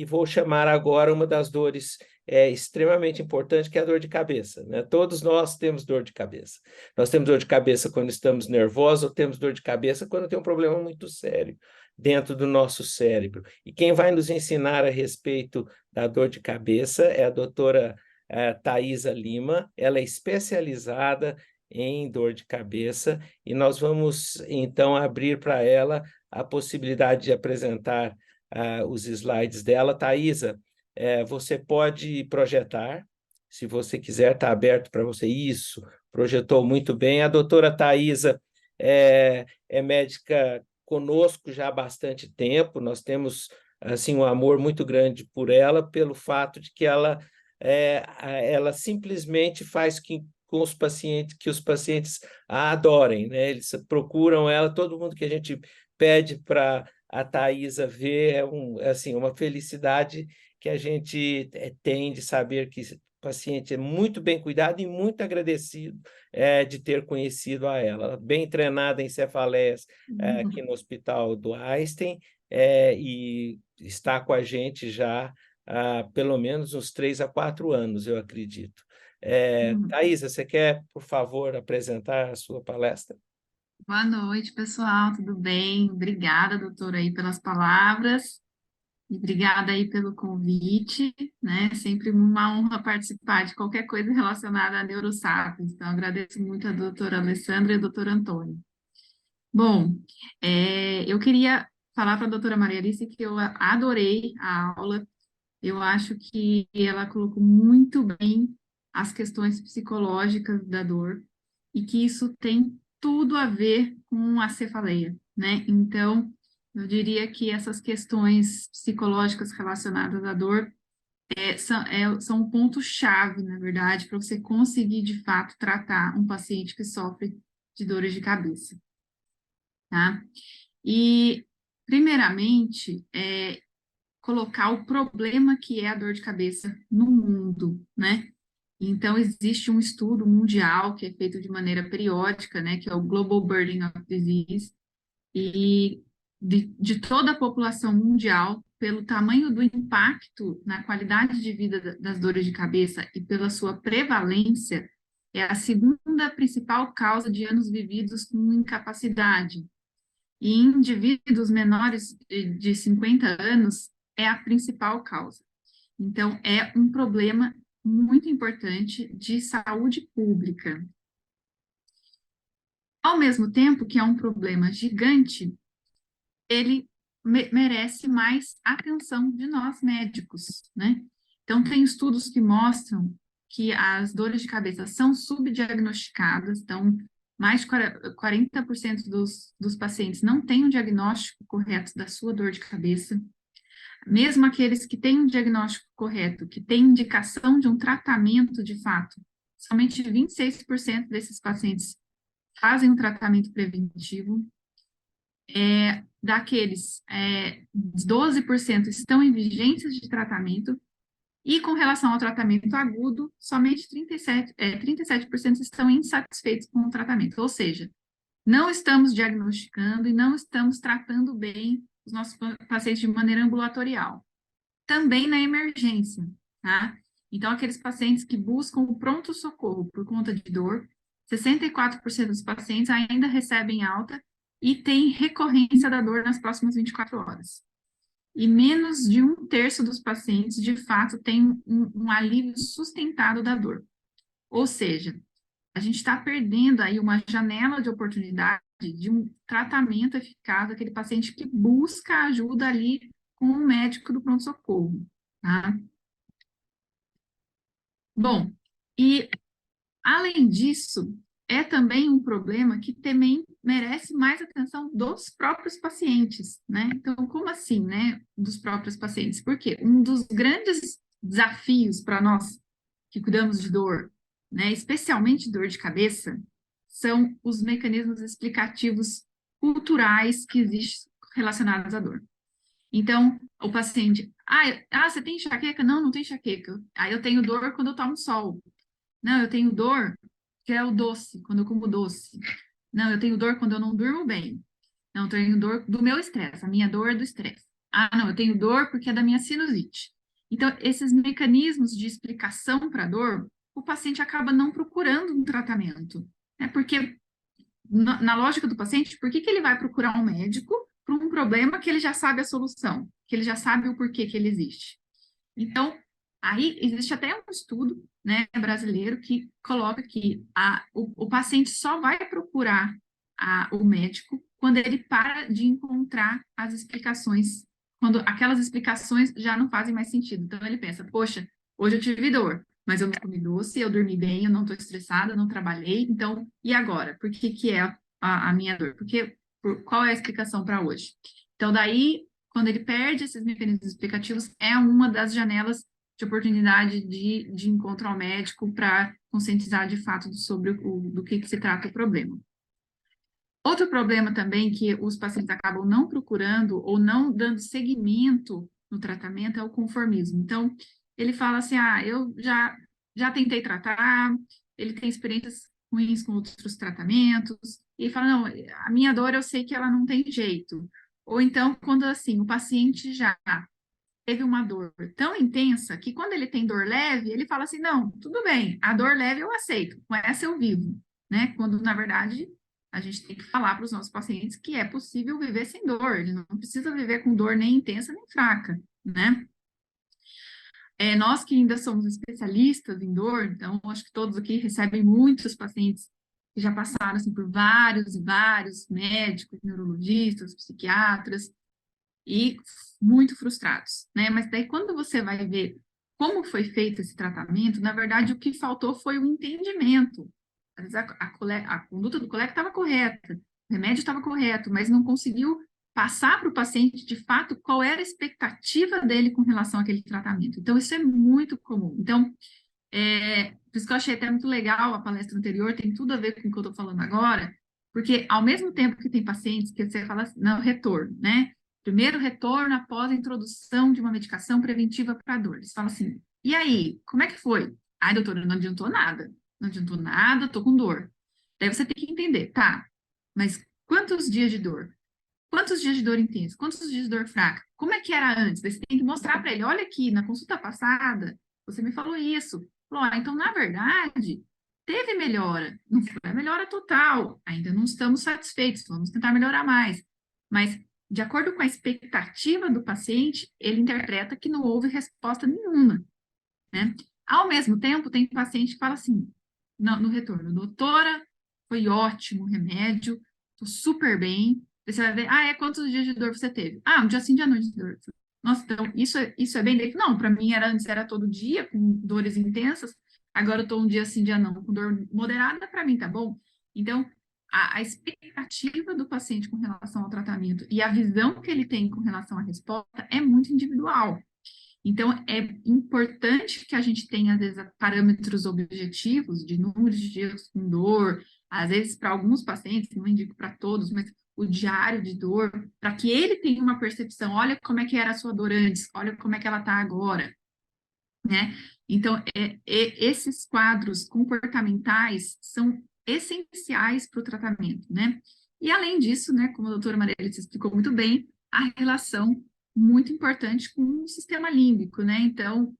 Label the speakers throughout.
Speaker 1: e vou chamar agora uma das dores extremamente importante, que é a dor de cabeça, né? Todos nós temos dor de cabeça. Nós temos dor de cabeça quando estamos nervosos, ou temos dor de cabeça quando tem um problema muito sério dentro do nosso cérebro. E quem vai nos ensinar a respeito da dor de cabeça é a doutora Thaisa Lima. Ela é especializada em dor de cabeça, e nós vamos, então, abrir para ela a possibilidade de apresentar os slides dela. Thaisa, você pode projetar, se você quiser, está aberto para você. Isso, projetou muito bem. A doutora Thaisa é médica conosco já há bastante tempo, nós temos assim, um amor muito grande por ela, pelo fato de que ela simplesmente faz com os pacientes, que os pacientes a adorem, né? Eles procuram ela, todo mundo que a gente pede para a Thaisa ver, assim, uma felicidade que a gente tem de saber que o paciente é muito bem cuidado e muito agradecido de ter conhecido a ela. Bem treinada em cefaleias aqui no Hospital do Einstein, e está com a gente já há pelo menos uns 3 a 4 anos, eu acredito. Thaisa, você quer, por favor, apresentar a sua palestra?
Speaker 2: Boa noite, pessoal, tudo bem? Obrigada, doutora, aí pelas palavras e obrigada aí pelo convite, né? Sempre uma honra participar de qualquer coisa relacionada a neurosapiens, então agradeço muito a doutora Alessandra e a doutora Antônio. Bom, eu queria falar para a doutora Maria Alice que eu adorei a aula, eu acho que ela colocou muito bem as questões psicológicas da dor e que isso tem tudo a ver com a cefaleia, né? Então, eu diria que essas questões psicológicas relacionadas à dor são um ponto-chave, na verdade, para você conseguir, de fato, tratar um paciente que sofre de dores de cabeça, tá? E, primeiramente, colocar o problema que é a dor de cabeça no mundo, né? Então, existe um estudo mundial que é feito de maneira periódica, né, que é o Global Burden of Disease, e de toda a população mundial, pelo tamanho do impacto na qualidade de vida das dores de cabeça e pela sua prevalência, é a segunda principal causa de anos vividos com incapacidade. E em indivíduos menores de 50 anos, é a principal causa. Então, é um problema muito importante de saúde pública. Ao mesmo tempo que é um problema gigante, ele merece mais atenção de nós médicos, né? Então, tem estudos que mostram que as dores de cabeça são subdiagnosticadas, então, mais de 40% dos pacientes não têm um diagnóstico correto da sua dor de cabeça. Mesmo aqueles que têm um diagnóstico correto, que têm indicação de um tratamento de fato, somente 26% desses pacientes fazem um tratamento preventivo. Daqueles, 12% estão em vigências de tratamento, e com relação ao tratamento agudo, somente 37% estão insatisfeitos com o tratamento, ou seja, não estamos diagnosticando e não estamos tratando bem os nossos pacientes de maneira ambulatorial. Também na emergência, tá? Então, aqueles pacientes que buscam o pronto-socorro por conta de dor, 64% dos pacientes ainda recebem alta e têm recorrência da dor nas próximas 24 horas. E menos de 1/3 dos pacientes, de fato, tem um alívio sustentado da dor. Ou seja, a gente está perdendo aí uma janela de oportunidade de um tratamento eficaz daquele paciente que busca ajuda ali com o médico do pronto-socorro, tá? Bom, e além disso, é também um problema que também merece mais atenção dos próprios pacientes, né? Então, como assim, né? Dos próprios pacientes? Porque um dos grandes desafios para nós que cuidamos de dor, né? Especialmente dor de cabeça, são os mecanismos explicativos culturais que existem relacionados à dor. Então, o paciente, você tem enxaqueca? Não, não tem enxaqueca. Aí eu tenho dor quando eu tomo sol. Não, eu tenho dor, que é o doce, quando eu como doce. Não, eu tenho dor quando eu não durmo bem. Não, eu tenho dor do meu estresse, a minha dor é do estresse. Ah, não, eu tenho dor porque é da minha sinusite. Então, esses mecanismos de explicação para a dor, o paciente acaba não procurando um tratamento, né? Porque, na lógica do paciente, por que que ele vai procurar um médico para um problema que ele já sabe a solução, que ele já sabe o porquê que ele existe? Então, aí existe até um estudo, né, brasileiro que coloca que o paciente só vai procurar o médico quando ele para de encontrar as explicações, quando aquelas explicações já não fazem mais sentido. Então, ele pensa, poxa, hoje eu tive dor, mas eu não comi doce, eu dormi bem, eu não estou estressada, eu não trabalhei, então, e agora? Por que que é a minha dor? Qual é a explicação para hoje? Então, daí quando ele perde esses mecanismos explicativos, é uma das janelas de oportunidade de encontro ao médico para conscientizar de fato sobre do que se trata o problema. Outro problema também que os pacientes acabam não procurando ou não dando seguimento no tratamento é o conformismo. Então, ele fala assim, eu já tentei tratar, ele tem experiências ruins com outros tratamentos, e ele fala, não, a minha dor eu sei que ela não tem jeito. Ou então, quando assim, o paciente já teve uma dor tão intensa que quando ele tem dor leve, ele fala assim, não, tudo bem, a dor leve eu aceito, com essa eu vivo, né? Quando, na verdade, a gente tem que falar para os nossos pacientes que é possível viver sem dor, ele não precisa viver com dor nem intensa nem fraca, né? Nós que ainda somos especialistas em dor, então acho que todos aqui recebem muitos pacientes que já passaram assim, por vários e vários médicos, neurologistas, psiquiatras, e muito frustrados, né? Mas daí quando você vai ver como foi feito esse tratamento, na verdade o que faltou foi o entendimento. Às vezes a conduta do colega estava correta, o remédio estava correto, mas não conseguiu passar para o paciente de fato qual era a expectativa dele com relação àquele tratamento. Então isso é muito comum. Então, por isso que eu achei até muito legal a palestra anterior, tem tudo a ver com o que eu estou falando agora, porque ao mesmo tempo que tem pacientes que você fala assim, não, retorno, né? Primeiro retorno após a introdução de uma medicação preventiva para dor. Eles falam assim, e aí, como é que foi? Ai, doutora, não adiantou nada. Não adiantou nada, tô com dor. Daí você tem que entender, tá, mas quantos dias de dor? Quantos dias de dor intensa? Quantos dias de dor fraca? Como é que era antes? Daí você tem que mostrar para ele, olha aqui, na consulta passada, você me falou isso. Falou, então, na verdade, teve melhora. Não foi a melhora total. Ainda não estamos satisfeitos, vamos tentar melhorar mais. Mas de acordo com a expectativa do paciente, ele interpreta que não houve resposta nenhuma, né? Ao mesmo tempo, tem paciente que fala assim, no retorno, doutora, foi ótimo o remédio, tô super bem. Você vai ver, quantos dias de dor você teve? Um dia sim, dia não de dor. Nossa, então, isso é bem dele? Não, para mim antes era todo dia, com dores intensas, agora eu tô um dia sim, dia não, com dor moderada, para mim tá bom. Então, a expectativa do paciente com relação ao tratamento e a visão que ele tem com relação à resposta é muito individual. Então, é importante que a gente tenha, às vezes, parâmetros objetivos de números de dias com dor, às vezes, para alguns pacientes, não indico para todos, mas o diário de dor, para que ele tenha uma percepção, olha como é que era a sua dor antes, olha como é que ela está agora, né? Então, esses quadros comportamentais são essenciais para o tratamento, né? E, além disso, né, como a doutora Marielle explicou muito bem, a relação muito importante com o sistema límbico, né? Então,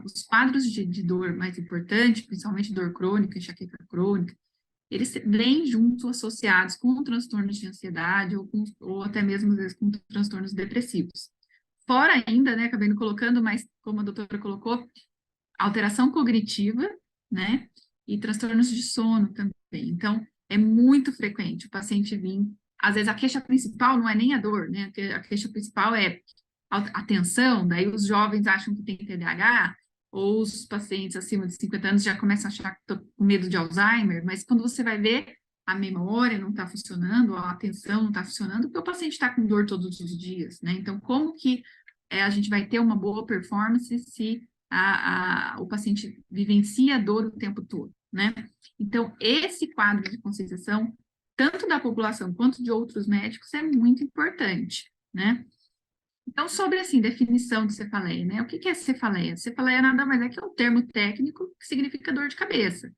Speaker 2: os quadros de dor mais importantes, principalmente dor crônica, enxaqueca crônica, eles vêm junto associados com transtornos de ansiedade ou até mesmo, às vezes, com transtornos depressivos. Fora ainda, né, acabei não colocando, mas como a doutora colocou, alteração cognitiva, né, e transtornos de sono também. Então, é muito frequente o paciente vir, às vezes a queixa principal não é nem a dor, né, a queixa principal é a tensão, daí os jovens acham que tem TDAH, ou os pacientes acima de 50 anos já começam a achar que estão com medo de Alzheimer, mas quando você vai ver, a memória não está funcionando, a atenção não está funcionando, porque o paciente está com dor todos os dias, né? Então, como que a gente vai ter uma boa performance se o paciente vivencia a dor o tempo todo, né? Então, esse quadro de conscientização, tanto da população quanto de outros médicos, é muito importante, né? Então, sobre, assim, definição de cefaleia, né? O que é cefaleia? Cefaleia nada mais é que um termo técnico que significa dor de cabeça.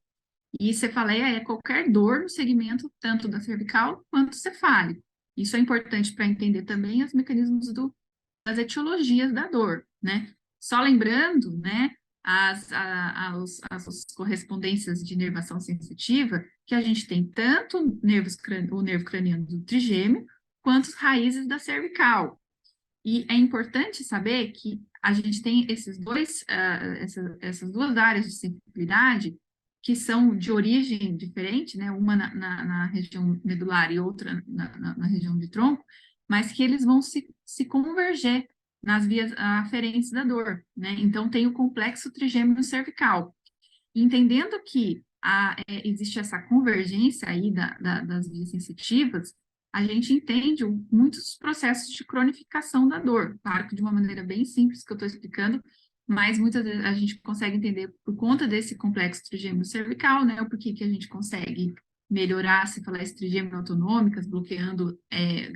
Speaker 2: E cefaleia é qualquer dor no segmento tanto da cervical quanto cefálico. Isso é importante para entender também os mecanismos das etiologias da dor, né? Só lembrando, né, as correspondências de inervação sensitiva, que a gente tem tanto o nervo craniano do trigêmeo, quanto as raízes da cervical. E é importante saber que a gente tem essas duas áreas de sensibilidade que são de origem diferente, né? Uma na região medular e outra na região de tronco, mas que eles vão se converger nas vias aferentes da dor, né? Então, tem o complexo trigêmeo cervical. Entendendo que existe essa convergência aí das vias sensitivas, a gente entende muitos processos de cronificação da dor. Claro que de uma maneira bem simples que eu estou explicando, mas muitas vezes a gente consegue entender por conta desse complexo trigêmeo cervical, né, o porquê que a gente consegue melhorar cefaleias trigêmeo autonômicas, bloqueando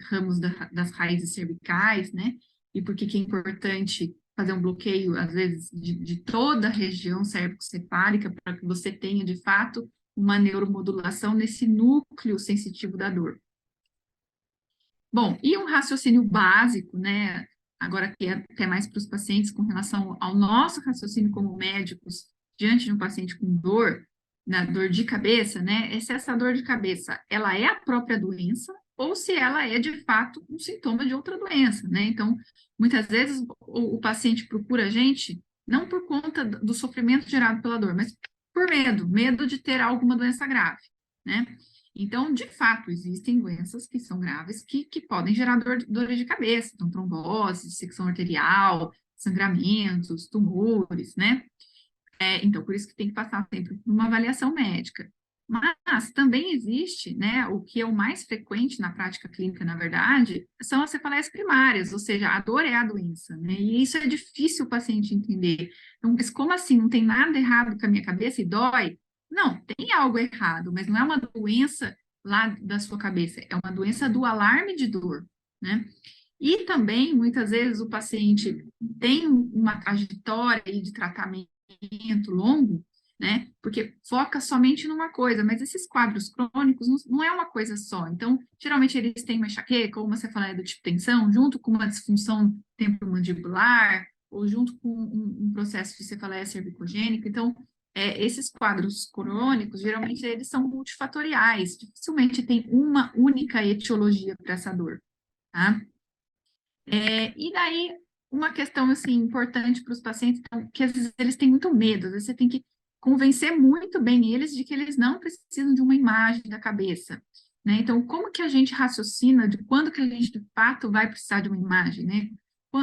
Speaker 2: ramos das raízes cervicais, né, e por que é importante fazer um bloqueio, às vezes, de toda a região cérvico-cefálica, para que você tenha, de fato, uma neuromodulação nesse núcleo sensitivo da dor. Bom, e um raciocínio básico, né, agora que é até mais para os pacientes com relação ao nosso raciocínio como médicos diante de um paciente com dor, na dor de cabeça, né, se essa dor de cabeça, ela é a própria doença ou se ela é, de fato, um sintoma de outra doença, né, então, muitas vezes o paciente procura a gente não por conta do sofrimento gerado pela dor, mas por medo de ter alguma doença grave, né, então, de fato, existem doenças que são graves que podem gerar dores de cabeça, então trombose, dissecção arterial, sangramentos, tumores, né? Então, por isso que tem que passar sempre por uma avaliação médica. Mas também existe, né, o que é o mais frequente na prática clínica, na verdade, são as cefaleias primárias, ou seja, a dor é a doença, né? E isso é difícil o paciente entender. Então, mas como assim? Não tem nada errado com a minha cabeça e dói? Não, tem algo errado, mas não é uma doença lá da sua cabeça, é uma doença do alarme de dor, né? E também, muitas vezes, o paciente tem uma trajetória de tratamento longo, né? Porque foca somente numa coisa, mas esses quadros crônicos não é uma coisa só. Então, geralmente eles têm uma enxaqueca ou uma cefaleia do tipo tensão, junto com uma disfunção temporomandibular, ou junto com um processo de cefaleia cervicogênica. Então, esses quadros crônicos, geralmente eles são multifatoriais, dificilmente tem uma única etiologia para essa dor, tá? E daí, uma questão, assim, importante para os pacientes, então, que às vezes eles têm muito medo, às vezes você tem que convencer muito bem eles de que eles não precisam de uma imagem da cabeça, né? Então, como que a gente raciocina de quando que a gente, de fato, vai precisar de uma imagem, né?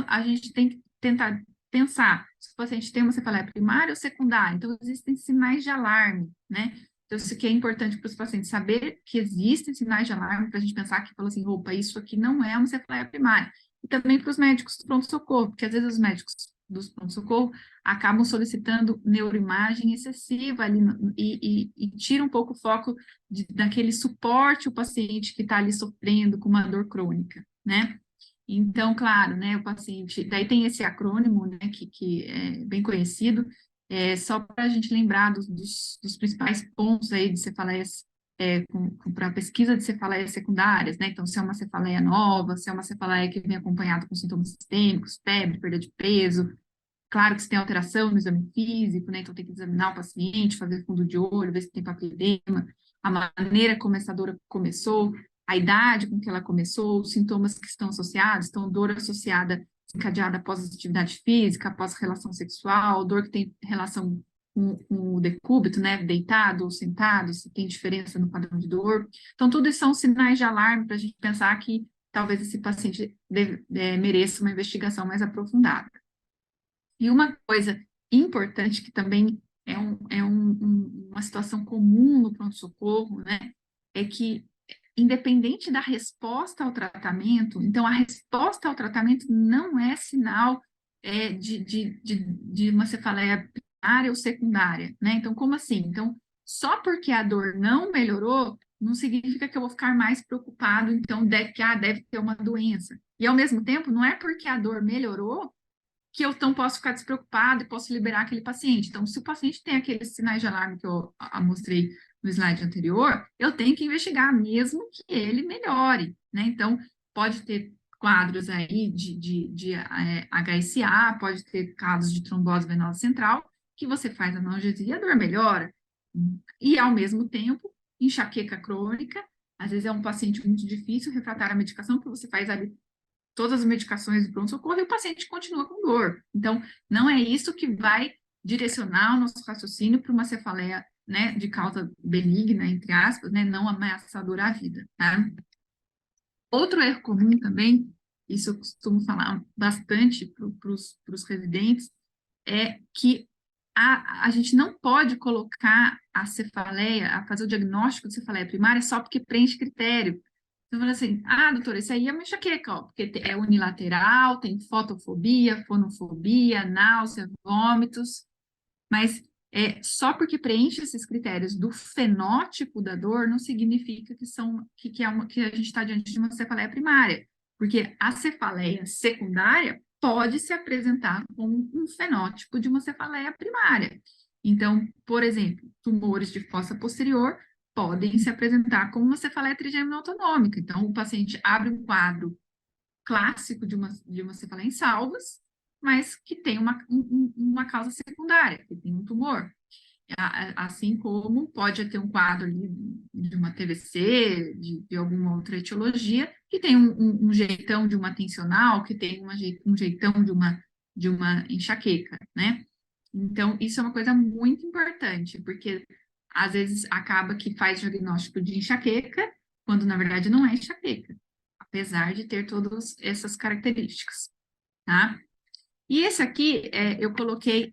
Speaker 2: A gente tem que tentar pensar se o paciente tem uma cefaleia primária ou secundária, então existem sinais de alarme, né? Então, isso que é importante para os pacientes saber que existem sinais de alarme para a gente pensar que, fala assim, opa, isso aqui não é uma cefaleia primária. E também para os médicos do pronto-socorro, porque às vezes os médicos dos pronto-socorro acabam solicitando neuroimagem excessiva ali e tira um pouco o foco daquele suporte ao paciente que está ali sofrendo com uma dor crônica, né? Então, claro, né, o paciente, daí tem esse acrônimo, né, que é bem conhecido, só para a gente lembrar dos principais pontos aí de cefaleias para pesquisa de cefaleias secundárias, né? Então, se é uma cefaleia nova, se é uma cefaleia que vem acompanhada com sintomas sistêmicos, febre, perda de peso. Claro que se tem alteração no exame físico, né? Então, tem que examinar o paciente, fazer fundo de olho, ver se tem papiledema, a maneira como essa dor começou, a idade com que ela começou, os sintomas que estão associados, então, dor associada, encadeada após atividade física, após relação sexual, dor que tem relação com o decúbito, né, deitado ou sentado, se tem diferença no padrão de dor. Então, tudo isso são sinais de alarme para a gente pensar que talvez esse paciente mereça uma investigação mais aprofundada. E uma coisa importante que também uma situação comum no pronto-socorro, né, é que, independente da resposta ao tratamento, então a resposta ao tratamento não é sinal de uma cefaleia primária ou secundária, né? Então, como assim? Então, só porque a dor não melhorou, não significa que eu vou ficar mais preocupado, então, deve ter uma doença. E, ao mesmo tempo, não é porque a dor melhorou que eu então posso ficar despreocupado e posso liberar aquele paciente. Então, se o paciente tem aqueles sinais de alarme que eu mostrei no slide anterior, eu tenho que investigar mesmo que ele melhore, né? Então, pode ter quadros aí de HSA, pode ter casos de trombose venosa central, que você faz a analgesia e a dor melhora. E, ao mesmo tempo, enxaqueca crônica, às vezes é um paciente muito difícil refratar a medicação, que você faz ali todas as medicações do pronto-socorro e o paciente continua com dor. Então, não é isso que vai direcionar o nosso raciocínio para uma cefaleia, né, de causa benigna, entre aspas, né, não ameaçadora à vida, tá? Outro erro comum também, isso eu costumo falar bastante para os residentes, é que a gente não pode colocar a cefaleia, a fazer o diagnóstico de cefaleia primária só porque preenche critério. Então, fala assim, doutora, isso aí é uma enxaqueca, ó, porque é unilateral, tem fotofobia, fonofobia, náusea, vômitos, mas só porque preenche esses critérios do fenótipo da dor não significa que a gente está diante de uma cefaleia primária, porque a cefaleia secundária pode se apresentar como um fenótipo de uma cefaleia primária. Então, por exemplo, tumores de fossa posterior podem se apresentar como uma cefaleia trigêmina autonômica. Então, o paciente abre um quadro clássico de uma cefaleia em salvas, mas que tem uma causa secundária, que tem um tumor. Assim como pode ter um quadro ali de uma TVC, de alguma outra etiologia, que tem um jeitão de uma tensional, que tem um jeitão de uma enxaqueca, né? Então, isso é uma coisa muito importante, porque às vezes acaba que faz diagnóstico de enxaqueca, quando na verdade não é enxaqueca, apesar de ter todas essas características, tá? E esse aqui, eu coloquei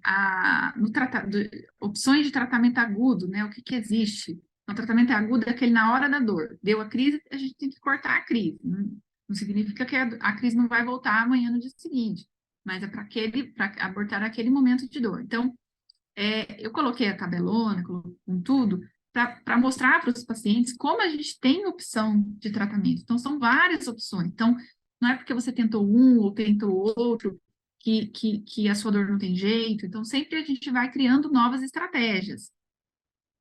Speaker 2: opções de tratamento agudo, né? O que que existe? Então, o tratamento agudo é aquele na hora da dor. Deu a crise, a gente tem que cortar a crise. Não significa que a crise não vai voltar amanhã no dia seguinte, mas é para abortar aquele momento de dor. Então, eu coloquei a tabelona, com tudo, para mostrar para os pacientes como a gente tem opção de tratamento. Então, são várias opções. Então, não é porque você tentou um ou tentou outro que a sua dor não tem jeito. Então, sempre a gente vai criando novas estratégias.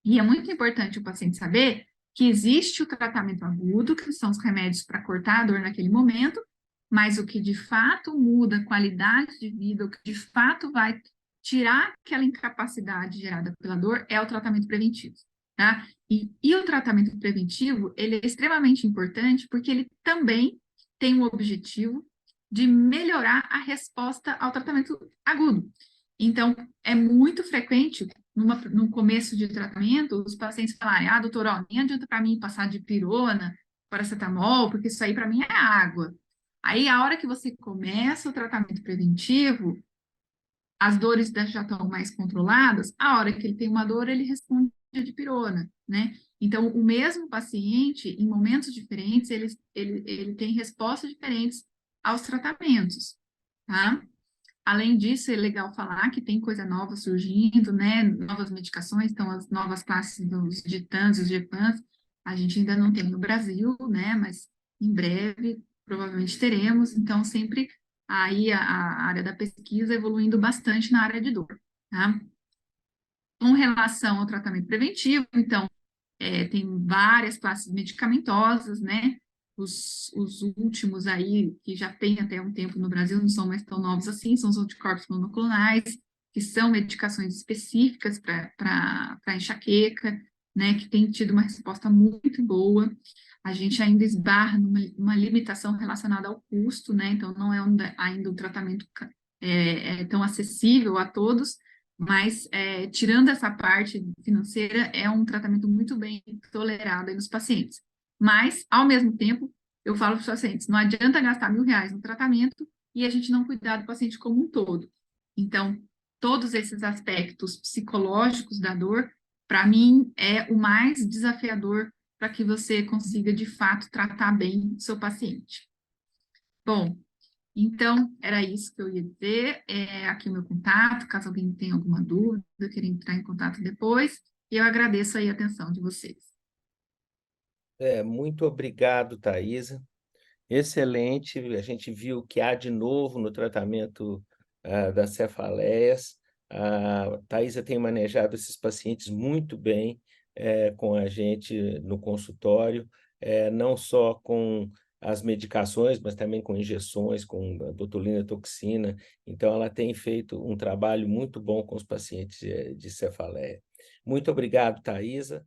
Speaker 2: E é muito importante o paciente saber que existe o tratamento agudo, que são os remédios para cortar a dor naquele momento, mas o que de fato muda a qualidade de vida, o que de fato vai tirar aquela incapacidade gerada pela dor é o tratamento preventivo, tá? E o tratamento preventivo, ele é extremamente importante porque ele também tem o objetivo de melhorar a resposta ao tratamento agudo. Então, é muito frequente no começo de tratamento, os pacientes falarem, doutor, nem adianta para mim passar de pirona, paracetamol, porque isso aí para mim é água. Aí, a hora que você começa o tratamento preventivo, as dores já estão mais controladas, a hora que ele tem uma dor, ele responde a dipirona, né? Então, o mesmo paciente, em momentos diferentes, ele tem respostas diferentes aos tratamentos, tá? Além disso, é legal falar que tem coisa nova surgindo, né? Novas medicações, então as novas classes dos ditans e os gepans, a gente ainda não tem no Brasil, né? Mas em breve, provavelmente teremos. Então, sempre aí a área da pesquisa evoluindo bastante na área de dor, tá? Com relação ao tratamento preventivo, então, tem várias classes medicamentosas, né? Os últimos aí, que já tem até um tempo no Brasil, não são mais tão novos assim, são os anticorpos monoclonais, que são medicações específicas para enxaqueca, né? Que tem tido uma resposta muito boa. A gente ainda esbarra numa limitação relacionada ao custo, né? Então, não é ainda um tratamento tão acessível a todos, mas, tirando essa parte financeira, é um tratamento muito bem tolerado aí nos pacientes. Mas, ao mesmo tempo, eu falo para os pacientes, não adianta gastar R$ 1.000 no tratamento e a gente não cuidar do paciente como um todo. Então, todos esses aspectos psicológicos da dor, para mim, é o mais desafiador para que você consiga, de fato, tratar bem o seu paciente. Bom, então, era isso que eu ia dizer. Aqui o meu contato, caso alguém tenha alguma dúvida, queira entrar em contato depois. E eu agradeço aí a atenção de vocês.
Speaker 1: Muito obrigado, Thaisa. Excelente. A gente viu o que há de novo no tratamento das cefaleias. A Thaisa tem manejado esses pacientes muito bem com a gente no consultório, não só com as medicações, mas também com injeções, com botulina toxina. Então, ela tem feito um trabalho muito bom com os pacientes de cefaleia. Muito obrigado, Thaisa.